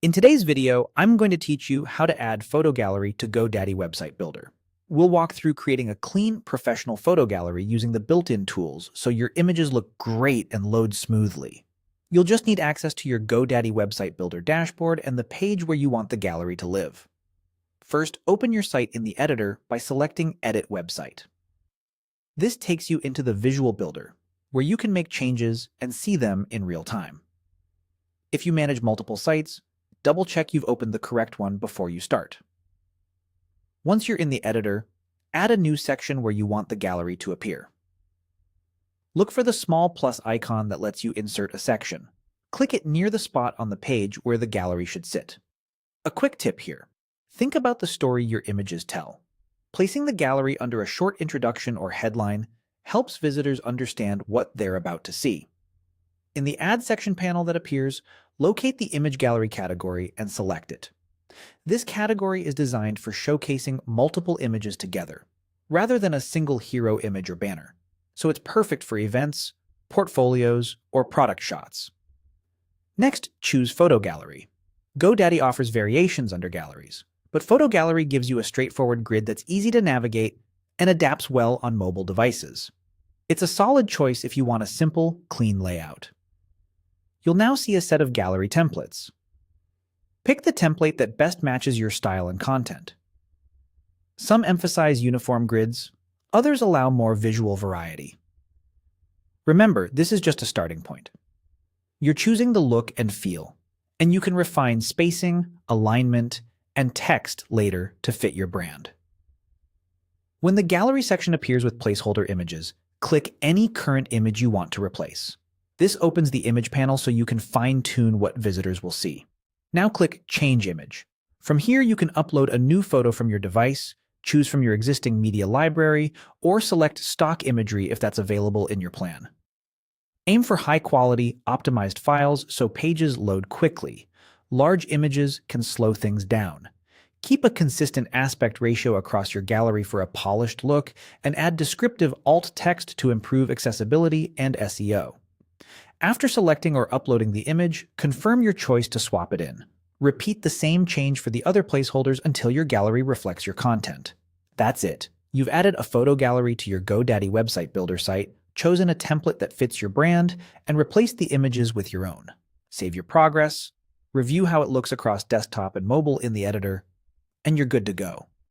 In today's video, I'm going to teach you how to add photo gallery to GoDaddy Website Builder. We'll walk through creating a clean, professional photo gallery using the built-in tools so your images look great and load smoothly. You'll just need access to your GoDaddy Website Builder dashboard and the page where you want the gallery to live. First, open your site in the editor by selecting Edit Website. This takes you into the Visual Builder, where you can make changes and see them in real time. If you manage multiple sites, double-check you've opened the correct one before you start. Once you're in the editor, add a new section where you want the gallery to appear. Look for the small plus icon that lets you insert a section. Click it near the spot on the page where the gallery should sit. A quick tip here. Think about the story your images tell. Placing the gallery under a short introduction or headline helps visitors understand what they're about to see. In the Add section panel that appears, locate the Image Gallery category and select it. This category is designed for showcasing multiple images together, rather than a single hero image or banner, so it's perfect for events, portfolios, or product shots. Next, choose Photo Gallery. GoDaddy offers variations under galleries, but Photo Gallery gives you a straightforward grid that's easy to navigate and adapts well on mobile devices. It's a solid choice if you want a simple, clean layout. You'll now see a set of gallery templates. Pick the template that best matches your style and content. Some emphasize uniform grids, others allow more visual variety. Remember, this is just a starting point. You're choosing the look and feel, and you can refine spacing, alignment, and text later to fit your brand. When the gallery section appears with placeholder images, click any current image you want to replace. This opens the image panel so you can fine-tune what visitors will see. Now click Change Image. From here, you can upload a new photo from your device, choose from your existing media library, or select stock imagery if that's available in your plan. Aim for high-quality, optimized files so pages load quickly. Large images can slow things down. Keep a consistent aspect ratio across your gallery for a polished look, and add descriptive alt text to improve accessibility and SEO. After selecting or uploading the image, confirm your choice to swap it in. Repeat the same change for the other placeholders until your gallery reflects your content. That's it. You've added a photo gallery to your GoDaddy Website Builder site, chosen a template that fits your brand, and replaced the images with your own. Save your progress, review how it looks across desktop and mobile in the editor, and you're good to go.